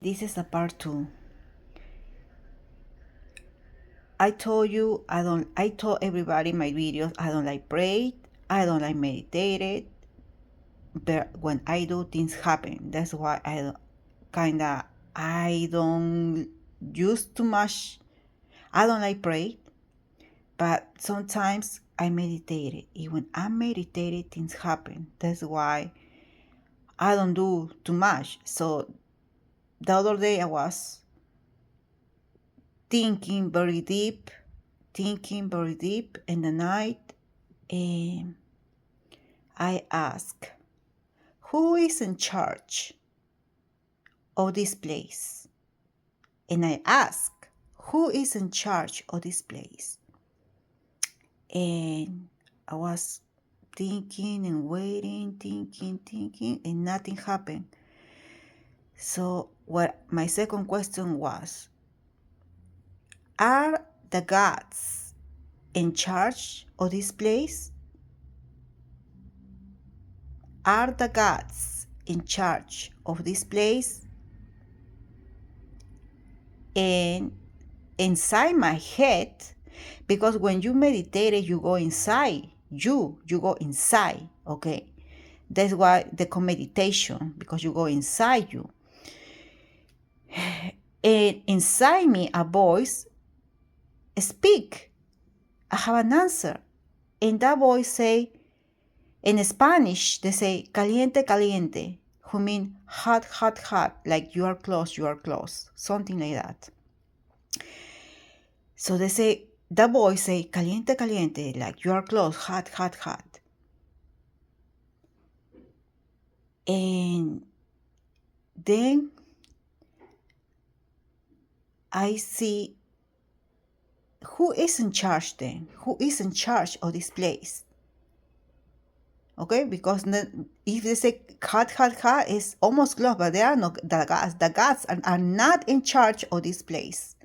This is a part 2. I told everybody in my videos I don't like pray, I don't like meditated, but when I do, things happen. That's why I don't use too much. I don't like pray, but sometimes I meditated. And when I meditated, things happen. That's why I don't do too much. So the other day I was thinking very deep in the night, and I ask, who is in charge of this place? And I ask, who is in charge of this place? And I was thinking and waiting, thinking, and nothing happened. So what my second question was, are the gods in charge of this place? Are the gods in charge of this place? And inside my head, because when you meditate, you go inside. You go inside, okay? That's why they call meditation, because you go inside you. And inside me, a voice speak. I have an answer. And that voice say, in Spanish, they say, caliente, caliente, who mean hot, hot, hot, like you are close, something like that. So they say, the voice say, caliente, caliente, like you are close, hot, hot, hot. And then I see who is in charge then? Who is in charge of this place? Okay, because if they say hot, hot, hot, is almost close, but they are not the gods. The gods are not in charge of this place,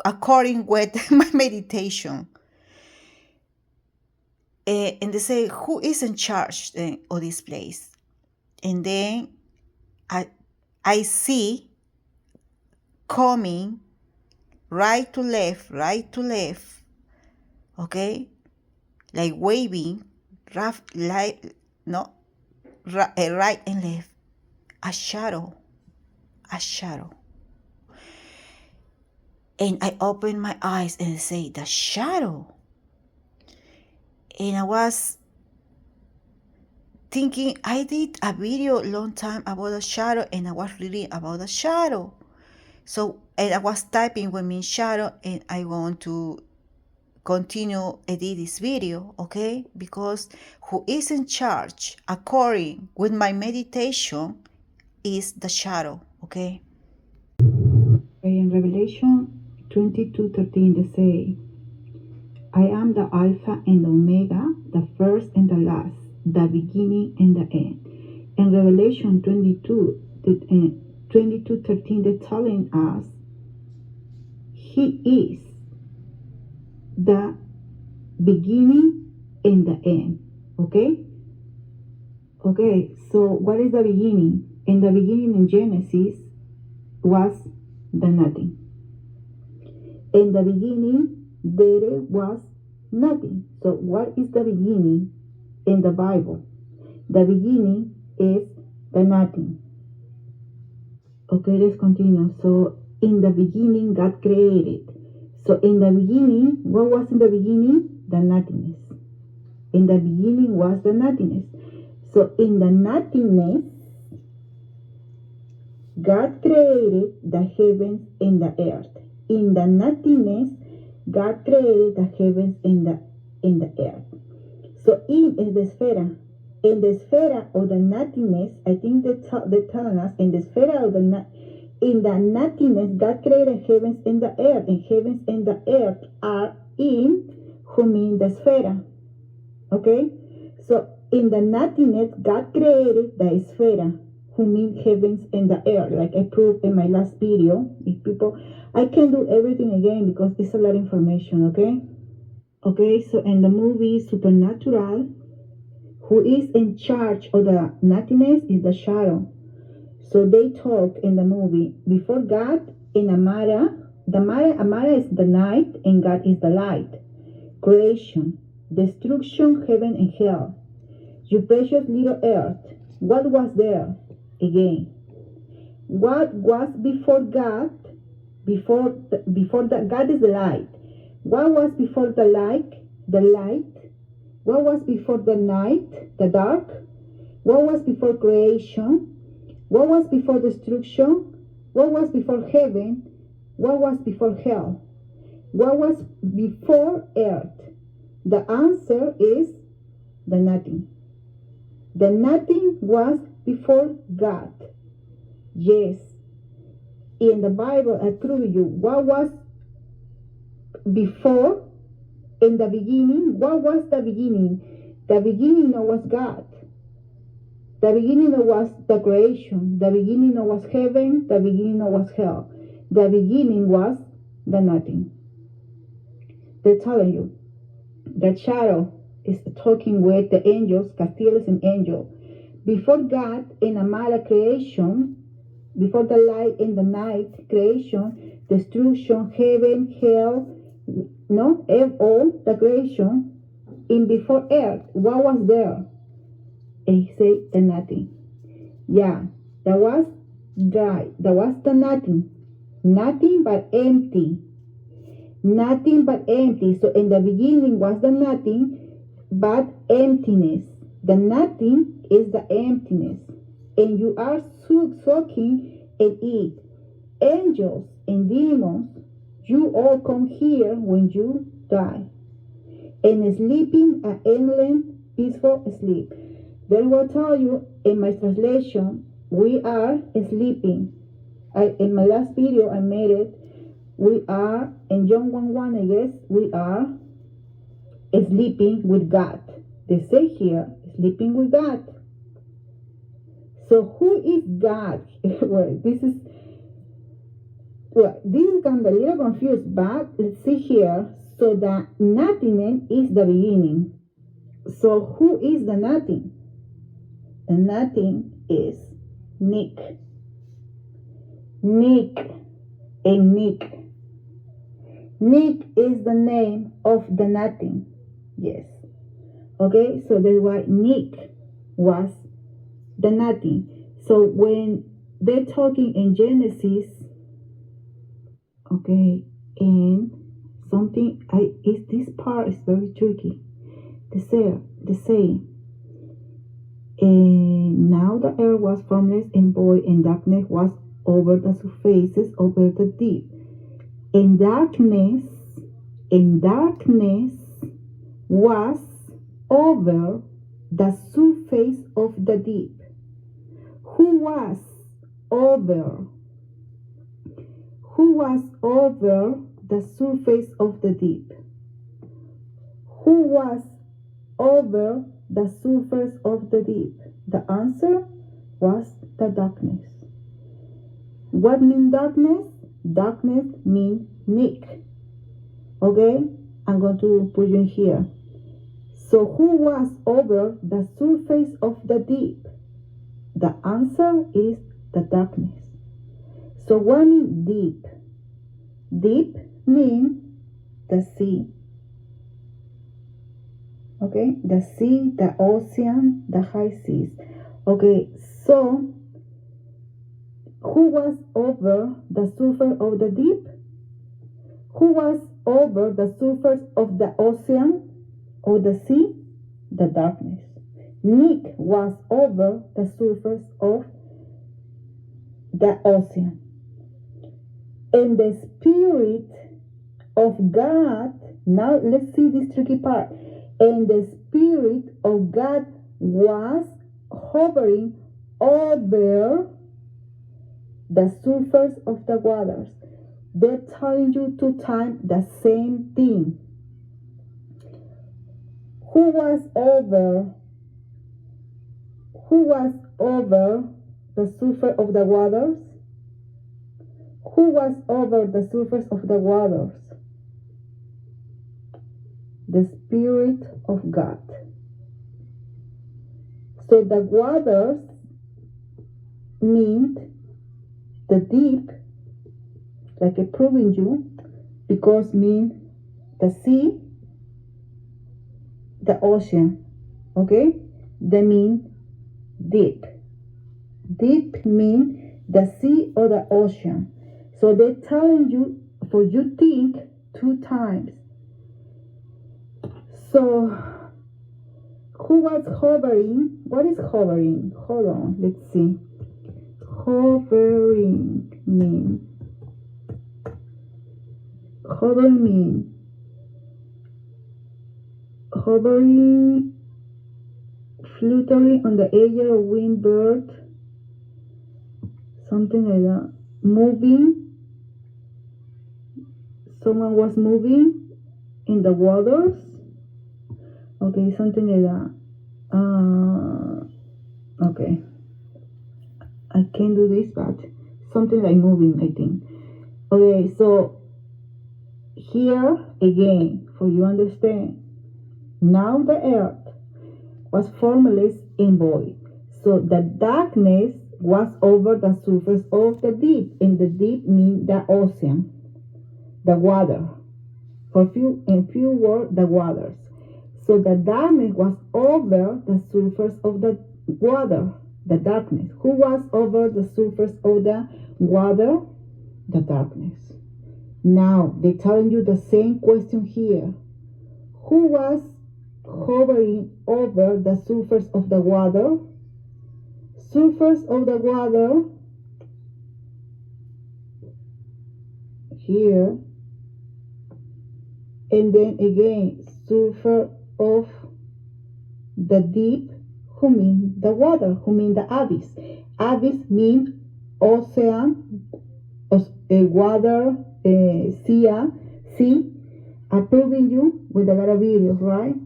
according with my meditation. And they say, who is in charge of this place? And then I see coming right to left, okay, like waving, right and left, a shadow. And I open my eyes and say, the shadow. And I was thinking, I did a video a long time about the shadow, and I was reading about the shadow. So, and I was typing what means shadow, and I want to continue edit this video, okay? Because who is in charge, according with my meditation, is the shadow, okay? In Revelation 22:13, they say, I am the Alpha and the Omega, the first and the last, the beginning and the end. In Revelation 22:13, they're telling us He is the beginning and the end. Okay? Okay, so what is the beginning? In the beginning in Genesis was the nothing. In the beginning there was nothing. So what is the beginning in the Bible? The beginning is the nothing. Okay, let's continue. So in the beginning God created. So in the beginning, what was in the beginning? The nothingness. In the beginning was the nothingness. So in the nothingness, God created the heavens and the earth. In the nothingness, God created the heavens and the earth. So in is the sphere. In the sphere of the nothingness, I think they're telling us in the sphere of in the nothingness, God created heavens and the earth, and heavens and the earth are in who mean the sphere. Okay? So in the nothingness, God created the sphere, who mean heavens and the earth, like I proved in my last video. If people, I can do everything again because it's a lot of information, okay? Okay, so in the movie Supernatural, who is in charge of the nothingness is the shadow. So they talk in the movie before God in Amara. Amara is the night and God is the light. Creation, destruction, heaven and hell. You precious little earth. What was there? Again. What was before God? Before the God is the light. What was before the light? The light. What was before the night? The dark. What was before creation? What was before destruction? What was before heaven? What was before hell? What was before earth? The answer is the nothing. The nothing was before God. Yes. In the Bible, I prove you what was before in the beginning. What was the beginning? The beginning was God. The beginning was the creation. The beginning was heaven. The beginning was hell. The beginning was the nothing. They're telling you. The child is talking with the angels, Castiel and angel. Before God in Amara creation, before the light in the night creation, destruction, heaven, hell, no, all the creation, in before earth, what was there? And he said the nothing. Yeah, that was dry. That was the nothing. Nothing but empty. Nothing but empty. So in the beginning was the nothing but emptiness. The nothing is the emptiness. And you are soaking and eat. Angels and demons, you all come here when you die. And sleeping an endless, peaceful sleep. Then will tell you in my translation, we are sleeping. In my last video I made it, we are, in John 1:1 I guess, we are sleeping with God. They say here, sleeping with God. So who is God? Well, this is kind of a little confused, but let's see here. So the nothingness is the beginning. So who is the nothing? The nothing is Nick. Nick and Nick. Nick is the name of the nothing. Yes. Okay, so that's why Nick was the nothing. So when they're talking in Genesis, okay, and something this part is very tricky. They say, and now the earth was formless and void, and darkness was over the surfaces over the deep. And darkness was over the surface of the deep. Who was over? Who was over the surface of the deep? Who was over the surface of the deep? The answer was the darkness. What means darkness? Darkness means Nick. Okay? I'm going to put you in here. So who was over the surface of the deep? The answer is the darkness. So what means deep? Deep means the sea. Okay? The sea, the ocean, the high seas. Okay, so who was over the surface of the deep? Who was over the surface of the ocean or the sea? The darkness. Nick was over the surface of the ocean. And the Spirit of God, now let's see this tricky part. And the Spirit of God was hovering over the surface of the waters. They're telling you two times the same thing. Who was over the surface of the waters? Who was over the surface of the waters? The Spirit of God. So the waters means the deep, like I proving you, because means the sea, the ocean, okay? They mean deep. Deep mean the sea or the ocean. So they're telling you for you think 2 times. So who was hovering? What is hovering? Hold on, let's see. Hovering mean hovering, fluttering on the edge of winged bird, something like that. Moving, someone was moving in the waters. Okay, something like that. Okay, I can't do this, but something like moving, I think. Okay, so here again, for you understand, now the earth was formless and void. So the darkness was over the surface of the deep, and the deep means the ocean, the water. In few words, the waters. So the darkness was over the surface of the water, the darkness. Who was over the surface of the water? The darkness. Now, they're telling you the same question here. Who was hovering over the surface of the water? Surface of the water, here, and then again, surface of the deep, who mean the water, who mean the abyss. Abyss means ocean, water, sea. I'm proving you with a lot of videos, right?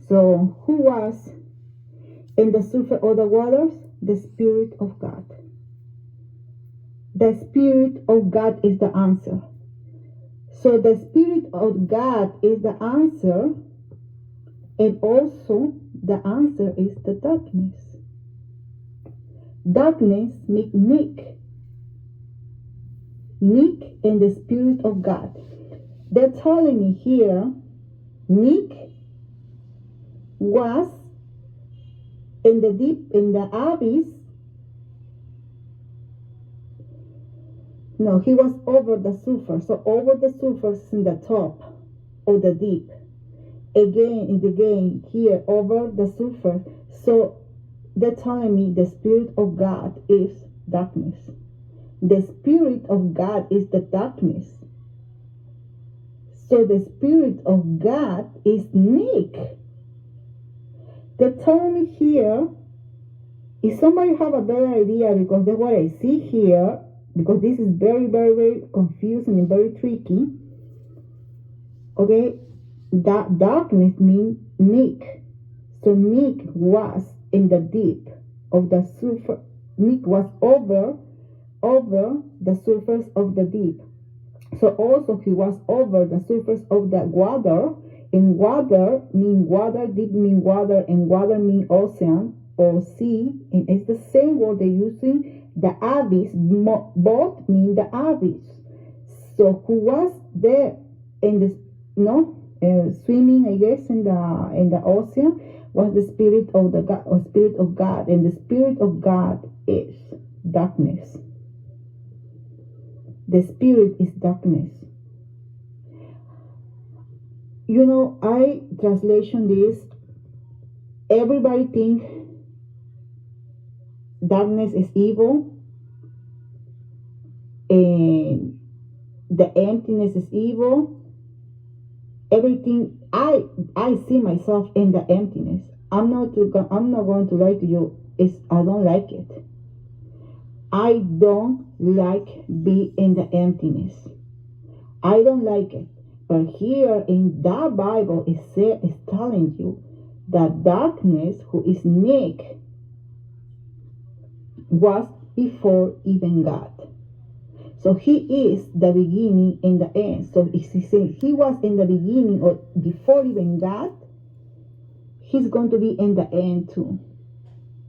So who was in the surface of the waters? The Spirit of God. The Spirit of God is the answer. So the Spirit of God is the answer, and also the answer is the darkness. Darkness means Nick and the Spirit of God. They're telling me here, Nick was in the deep, in the abyss. No, he was over the surface. So over the surface is in the top of the deep. Again, here over the surface. So they're telling me the Spirit of God is darkness. The Spirit of God is the darkness. So the Spirit of God is Nick. They're telling me here, if somebody have a better idea, because that's what I see here, because this is very, very, very confusing and very tricky. Okay, that darkness means Nick. So Nick was in the deep of the surface. Nick was over the surface of the deep. So also he was over the surface of the water. And water mean water, deep mean water, and water mean ocean or sea. And it's the same word they're using. The abyss, both mean the abyss. So who was there in the swimming, I guess, in the ocean was the Spirit of the God, or Spirit of God, and the Spirit of God is darkness. The Spirit is darkness. You know, I translation this. Everybody think darkness is evil, and the emptiness is evil. Everything, I see myself in the emptiness. I'm not going to lie to you. I don't like it. I don't like be in the emptiness. I don't like it. But here in that Bible it's telling you that darkness, who is Nick, was before even God. So he is the beginning and the end. So if he says he was in the beginning or before even God, he's going to be in the end too.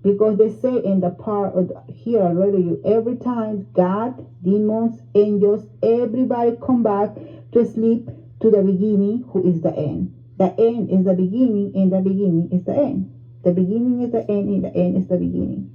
Because they say in the part of here already, every time God, demons, angels, everybody come back to sleep to the beginning, who is the end. The end is the beginning, and the beginning is the end. The beginning is the end, and the end is the beginning.